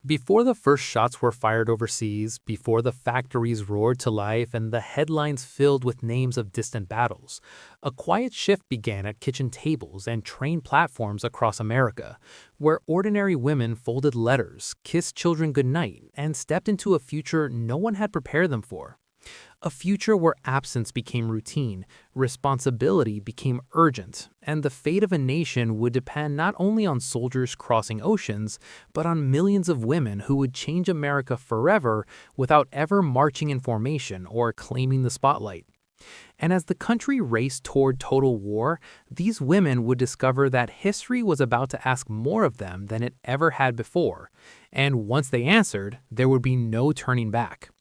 Before the first shots were fired overseas, before the factories roared to life and the headlines filled with names of distant battles, a quiet shift began at kitchen tables and train platforms across America, where ordinary women folded letters, kissed children goodnight, and stepped into a future no one had prepared them for. A future where absence became routine, responsibility became urgent, and the fate of a nation would depend not only on soldiers crossing oceans, but on millions of women who would change America forever without ever marching in formation or claiming the spotlight. And as the country raced toward total war, these women would discover that history was about to ask more of them than it ever had before, and once they answered, there would be no turning back.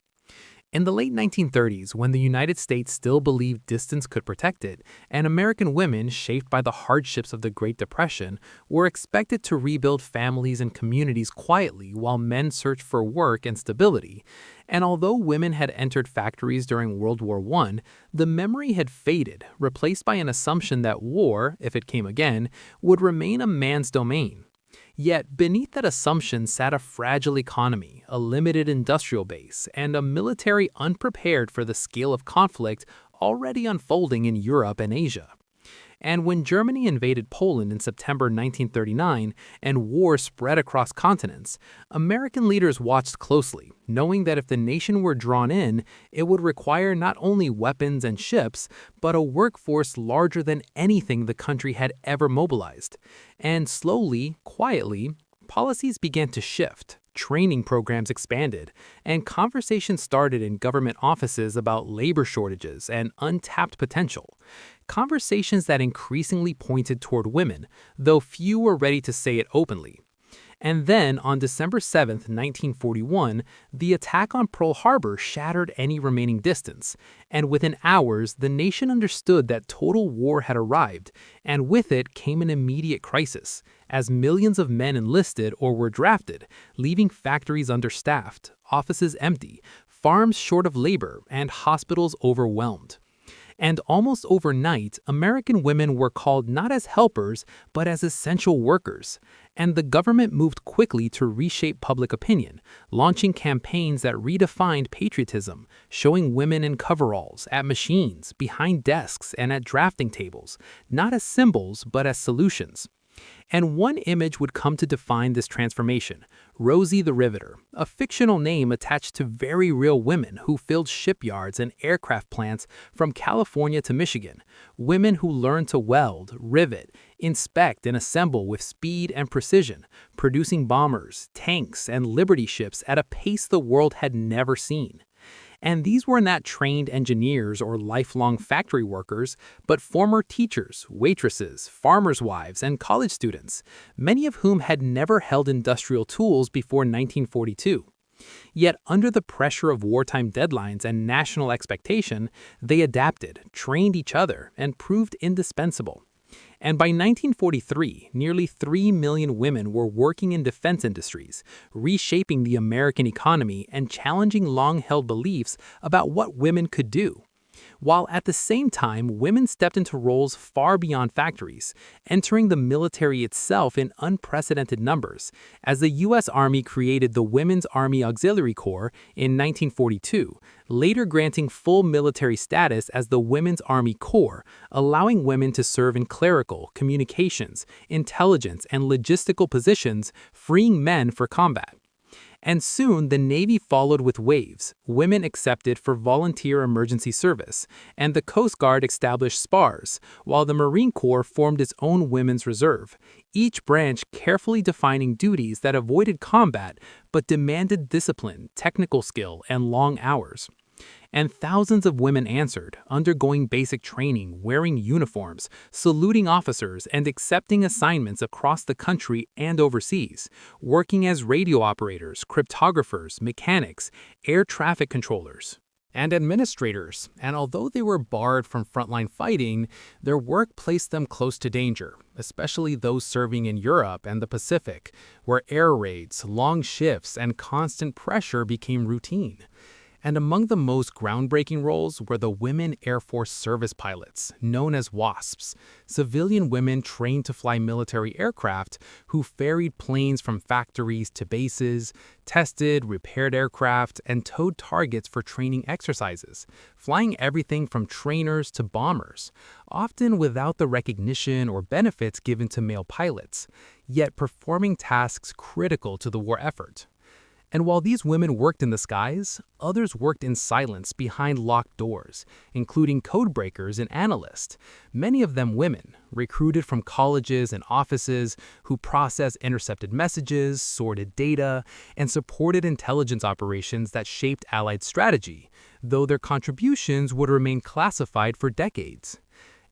In the late 1930s, when the United States still believed distance could protect it, and American women, shaped by the hardships of the Great Depression, were expected to rebuild families and communities quietly while men searched for work and stability. And although women had entered factories during World War I, the memory had faded, replaced by an assumption that war, if it came again, would remain a man's domain. Yet beneath that assumption sat a fragile economy, a limited industrial base, and a military unprepared for the scale of conflict already unfolding in Europe and Asia. And when Germany invaded Poland in September 1939 and war spread across continents, American leaders watched closely, knowing that if the nation were drawn in, it would require not only weapons and ships, but a workforce larger than anything the country had ever mobilized. And slowly, quietly, policies began to shift. Training programs expanded, and conversations started in government offices about labor shortages and untapped potential. Conversations that increasingly pointed toward women, though few were ready to say it openly. And then, on December 7, 1941, the attack on Pearl Harbor shattered any remaining distance, and within hours, the nation understood that total war had arrived, and with it came an immediate crisis, as millions of men enlisted or were drafted, leaving factories understaffed, offices empty, farms short of labor, and hospitals overwhelmed. And almost overnight, American women were called not as helpers, but as essential workers. And the government moved quickly to reshape public opinion, launching campaigns that redefined patriotism, showing women in coveralls, at machines, behind desks, and at drafting tables, not as symbols, but as solutions. And one image would come to define this transformation: Rosie the Riveter, a fictional name attached to very real women who filled shipyards and aircraft plants from California to Michigan, women who learned to weld, rivet, inspect, and assemble with speed and precision, producing bombers, tanks, and Liberty ships at a pace the world had never seen. And these were not trained engineers or lifelong factory workers, but former teachers, waitresses, farmers' wives, and college students, many of whom had never held industrial tools before 1942. Yet under the pressure of wartime deadlines and national expectation, they adapted, trained each other, and proved indispensable. And by 1943, nearly 3 million women were working in defense industries, reshaping the American economy and challenging long-held beliefs about what women could do. While at the same time, women stepped into roles far beyond factories, entering the military itself in unprecedented numbers, as the U.S. Army created the Women's Army Auxiliary Corps in 1942, later granting full military status as the Women's Army Corps, allowing women to serve in clerical, communications, intelligence, and logistical positions, freeing men for combat. And soon, the Navy followed with waves, women accepted for volunteer emergency service, and the Coast Guard established SPARs, while the Marine Corps formed its own women's reserve, each branch carefully defining duties that avoided combat but demanded discipline, technical skill, and long hours. And thousands of women answered, undergoing basic training, wearing uniforms, saluting officers, and accepting assignments across the country and overseas, working as radio operators, cryptographers, mechanics, air traffic controllers, and administrators. And although they were barred from frontline fighting, their work placed them close to danger, especially those serving in Europe and the Pacific, where air raids, long shifts, and constant pressure became routine. And among the most groundbreaking roles were the Women Airforce Service Pilots, known as WASPs, civilian women trained to fly military aircraft who ferried planes from factories to bases, tested, repaired aircraft, and towed targets for training exercises, flying everything from trainers to bombers, often without the recognition or benefits given to male pilots, yet performing tasks critical to the war effort. And while these women worked in the skies, others worked in silence behind locked doors, including codebreakers and analysts, many of them women, recruited from colleges and offices who processed intercepted messages, sorted data, and supported intelligence operations that shaped Allied strategy, though their contributions would remain classified for decades.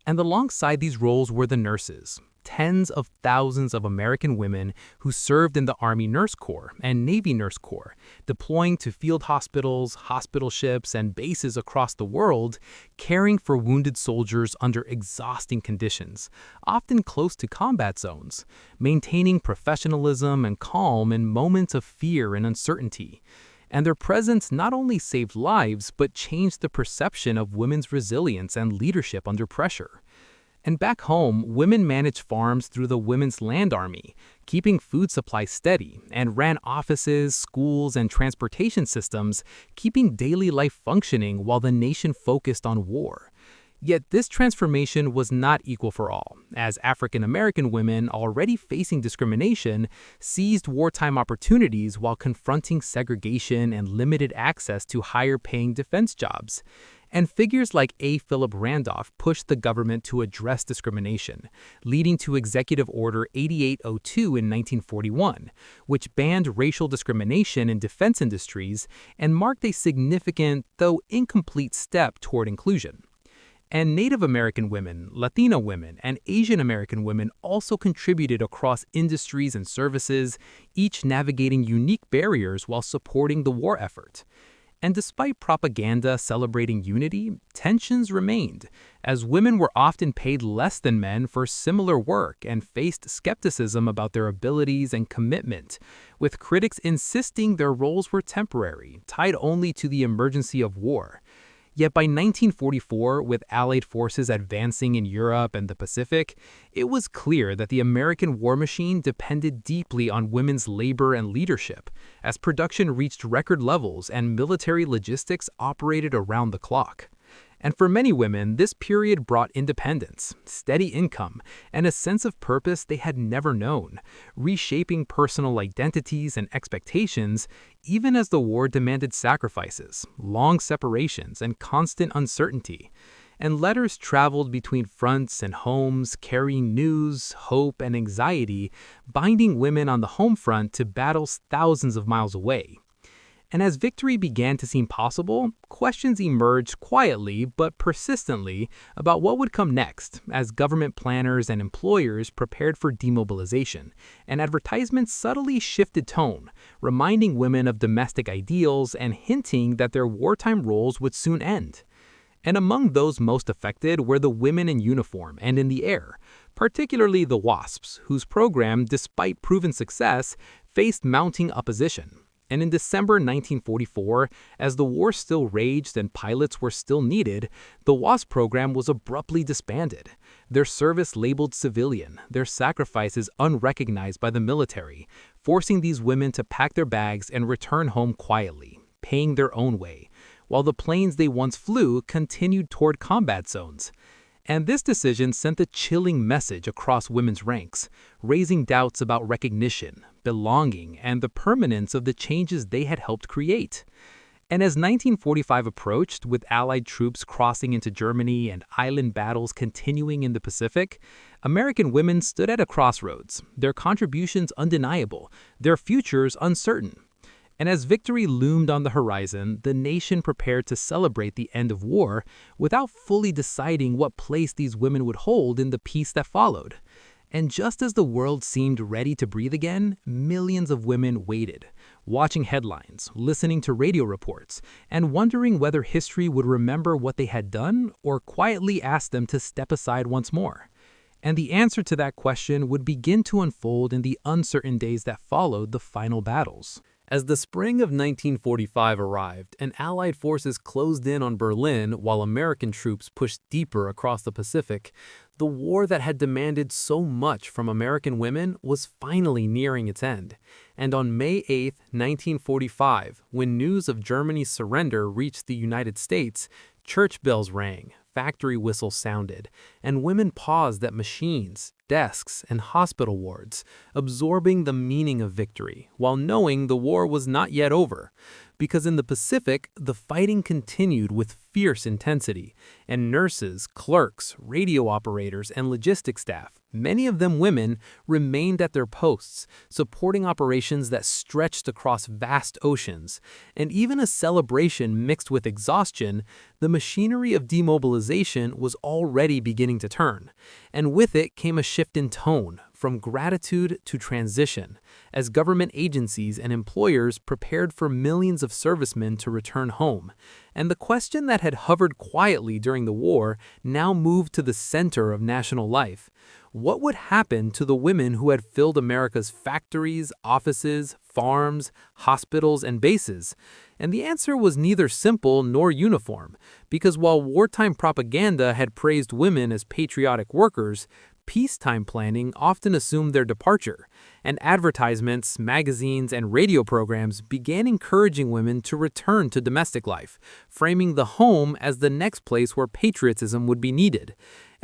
And alongside these roles were the nurses, tens of thousands of American women who served in the Army Nurse Corps and Navy Nurse Corps, deploying to field hospitals, hospital ships, and bases across the world, caring for wounded soldiers under exhausting conditions, often close to combat zones, maintaining professionalism and calm in moments of fear and uncertainty. And their presence not only saved lives, but changed the perception of women's resilience and leadership under pressure. And back home, women managed farms through the Women's Land Army, keeping food supplies steady, and ran offices, schools, and transportation systems, keeping daily life functioning while the nation focused on war. Yet this transformation was not equal for all, as African American women already facing discrimination seized wartime opportunities while confronting segregation and limited access to higher-paying defense jobs. And figures like A. Philip Randolph pushed the government to address discrimination, leading to Executive Order 8802 in 1941, which banned racial discrimination in defense industries and marked a significant, though incomplete, step toward inclusion. And Native American women, Latino women, and Asian American women also contributed across industries and services, each navigating unique barriers while supporting the war effort. And despite propaganda celebrating unity, tensions remained, as women were often paid less than men for similar work and faced skepticism about their abilities and commitment, with critics insisting their roles were temporary, tied only to the emergency of war. Yet by 1944, with Allied forces advancing in Europe and the Pacific, it was clear that the American war machine depended deeply on women's labor and leadership, as production reached record levels and military logistics operated around the clock. And for many women, this period brought independence, steady income, and a sense of purpose they had never known, reshaping personal identities and expectations, even as the war demanded sacrifices, long separations, and constant uncertainty. And letters traveled between fronts and homes, carrying news, hope, and anxiety, binding women on the home front to battles thousands of miles away. And as victory began to seem possible, questions emerged quietly but persistently about what would come next as government planners and employers prepared for demobilization, and advertisements subtly shifted tone, reminding women of domestic ideals and hinting that their wartime roles would soon end. And among those most affected were the women in uniform and in the air, particularly the WASPs, whose program, despite proven success, faced mounting opposition. And in December 1944, as the war still raged and pilots were still needed, the WASP program was abruptly disbanded, their service labeled civilian, their sacrifices unrecognized by the military, forcing these women to pack their bags and return home quietly, paying their own way, while the planes they once flew continued toward combat zones. And this decision sent a chilling message across women's ranks, raising doubts about recognition, belonging, and the permanence of the changes they had helped create. And as 1945 approached, with Allied troops crossing into Germany and island battles continuing in the Pacific, American women stood at a crossroads, their contributions undeniable, their futures uncertain. And as victory loomed on the horizon, the nation prepared to celebrate the end of war without fully deciding what place these women would hold in the peace that followed. And just as the world seemed ready to breathe again, millions of women waited, watching headlines, listening to radio reports, and wondering whether history would remember what they had done or quietly ask them to step aside once more. And the answer to that question would begin to unfold in the uncertain days that followed the final battles. As the spring of 1945 arrived and Allied forces closed in on Berlin while American troops pushed deeper across the Pacific, the war that had demanded so much from American women was finally nearing its end. And on May 8, 1945, when news of Germany's surrender reached the United States, church bells rang, factory whistles sounded, and women paused at machines, desks, and hospital wards, absorbing the meaning of victory, while knowing the war was not yet over. Because in the Pacific, the fighting continued with fierce intensity, and nurses, clerks, radio operators, and logistics staff, many of them women, remained at their posts, supporting operations that stretched across vast oceans. And even as celebration mixed with exhaustion, the machinery of demobilization was already beginning to turn. And with it came a shift in tone, from gratitude to transition, as government agencies and employers prepared for millions of servicemen to return home. And the question that had hovered quietly during the war now moved to the center of national life. What would happen to the women who had filled America's factories, offices, farms, hospitals, and bases? And the answer was neither simple nor uniform, because while wartime propaganda had praised women as patriotic workers, peacetime planning often assumed their departure, and advertisements, magazines, and radio programs began encouraging women to return to domestic life, framing the home as the next place where patriotism would be needed.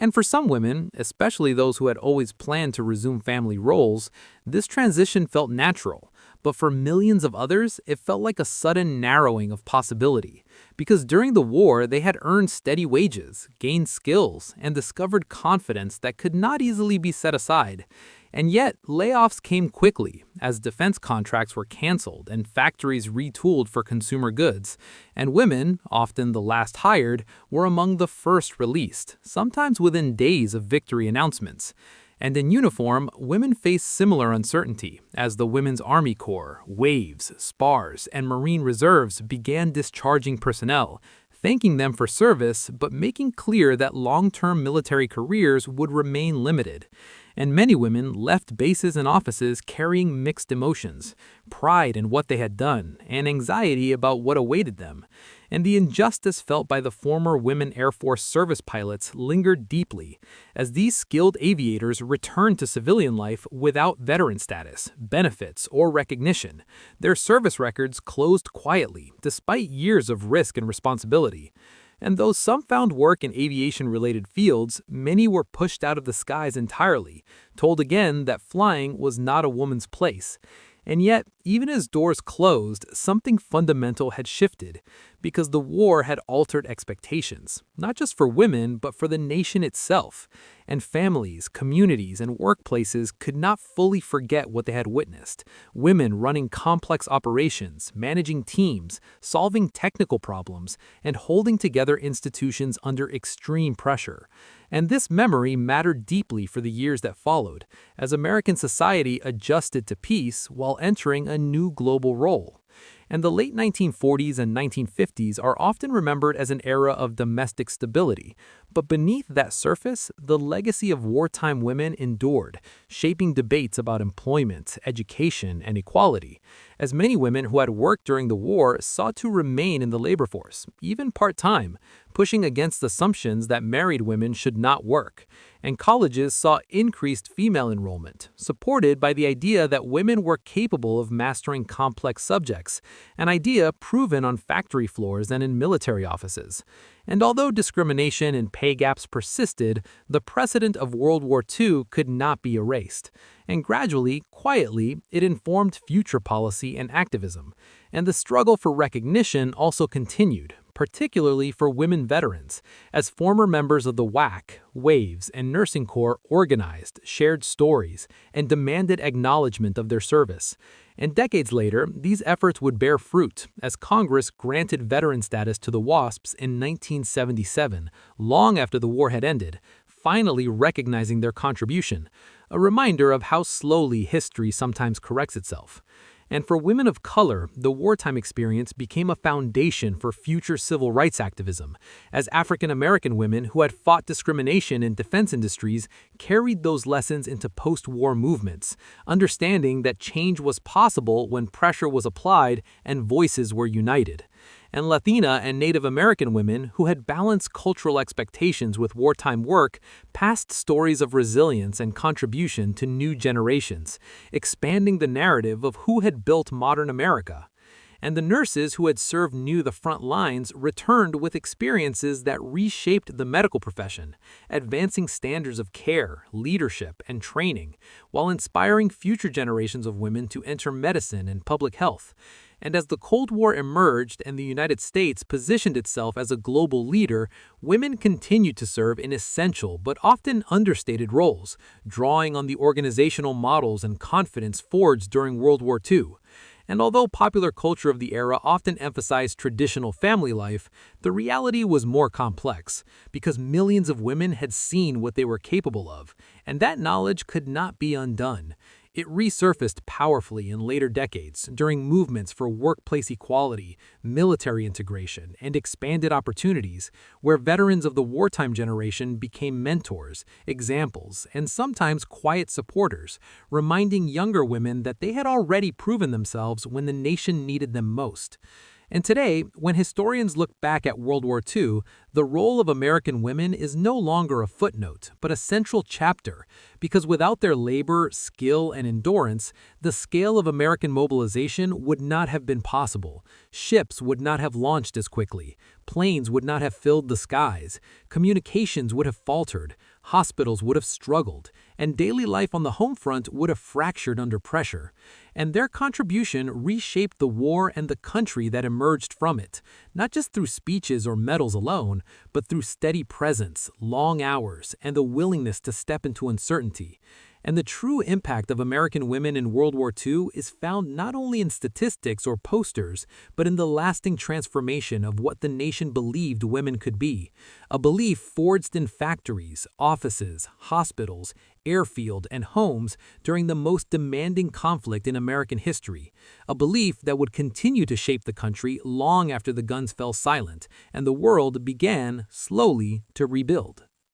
And for some women, especially those who had always planned to resume family roles, this transition felt natural. But for millions of others, it felt like a sudden narrowing of possibility. Because during the war, they had earned steady wages, gained skills, and discovered confidence that could not easily be set aside. And yet, layoffs came quickly, as defense contracts were canceled and factories retooled for consumer goods. And women, often the last hired, were among the first released, sometimes within days of victory announcements. And in uniform, women faced similar uncertainty as the Women's Army Corps, WAVES, SPARS, and Marine Reserves began discharging personnel, thanking them for service but making clear that long-term military careers would remain limited. And many women left bases and offices carrying mixed emotions, pride in what they had done, and anxiety about what awaited them. And the injustice felt by the former Women Airforce Service Pilots lingered deeply, as these skilled aviators returned to civilian life without veteran status, benefits, or recognition. Their service records closed quietly, despite years of risk and responsibility. And though some found work in aviation-related fields, many were pushed out of the skies entirely, told again that flying was not a woman's place. And yet, even as doors closed, something fundamental had shifted, because the war had altered expectations, not just for women, but for the nation itself. And families, communities, and workplaces could not fully forget what they had witnessed. Women running complex operations, managing teams, solving technical problems, and holding together institutions under extreme pressure. And this memory mattered deeply for the years that followed, as American society adjusted to peace while entering a new global role. And the late 1940s and 1950s are often remembered as an era of domestic stability. But beneath that surface, the legacy of wartime women endured, shaping debates about employment, education, and equality. As many women who had worked during the war sought to remain in the labor force, even part-time, pushing against assumptions that married women should not work. And colleges saw increased female enrollment, supported by the idea that women were capable of mastering complex subjects, an idea proven on factory floors and in military offices. And although discrimination and pay gaps persisted, the precedent of World War II could not be erased. And gradually, quietly, it informed future policy and activism. And the struggle for recognition also continued, particularly for women veterans, as former members of the WAC, WAVES, and Nursing Corps organized, shared stories, and demanded acknowledgement of their service. And decades later, these efforts would bear fruit, as Congress granted veteran status to the WASPs in 1977, long after the war had ended, finally recognizing their contribution, a reminder of how slowly history sometimes corrects itself. And for women of color, the wartime experience became a foundation for future civil rights activism, as African American women who had fought discrimination in defense industries carried those lessons into post-war movements, understanding that change was possible when pressure was applied and voices were united. And Latina and Native American women who had balanced cultural expectations with wartime work passed stories of resilience and contribution to new generations, expanding the narrative of who had built modern America. And the nurses who had served near the front lines returned with experiences that reshaped the medical profession, advancing standards of care, leadership, and training, while inspiring future generations of women to enter medicine and public health. And as the Cold War emerged and the United States positioned itself as a global leader, women continued to serve in essential but often understated roles, drawing on the organizational models and confidence forged during World War II. And although popular culture of the era often emphasized traditional family life, the reality was more complex, because millions of women had seen what they were capable of, and that knowledge could not be undone. It resurfaced powerfully in later decades during movements for workplace equality, military integration, and expanded opportunities, where veterans of the wartime generation became mentors, examples, and sometimes quiet supporters, reminding younger women that they had already proven themselves when the nation needed them most. And today, when historians look back at World War II, the role of American women is no longer a footnote, but a central chapter, because without their labor, skill, and endurance, the scale of American mobilization would not have been possible. Ships would not have launched as quickly, planes would not have filled the skies, communications would have faltered, hospitals would have struggled, and daily life on the home front would have fractured under pressure. And their contribution reshaped the war and the country that emerged from it, not just through speeches or medals alone, but through steady presence, long hours, and the willingness to step into uncertainty. And the true impact of American women in World War II is found not only in statistics or posters, but in the lasting transformation of what the nation believed women could be. A belief forged in factories, offices, hospitals, airfield, and homes during the most demanding conflict in American history. A belief that would continue to shape the country long after the guns fell silent and the world began, slowly, to rebuild.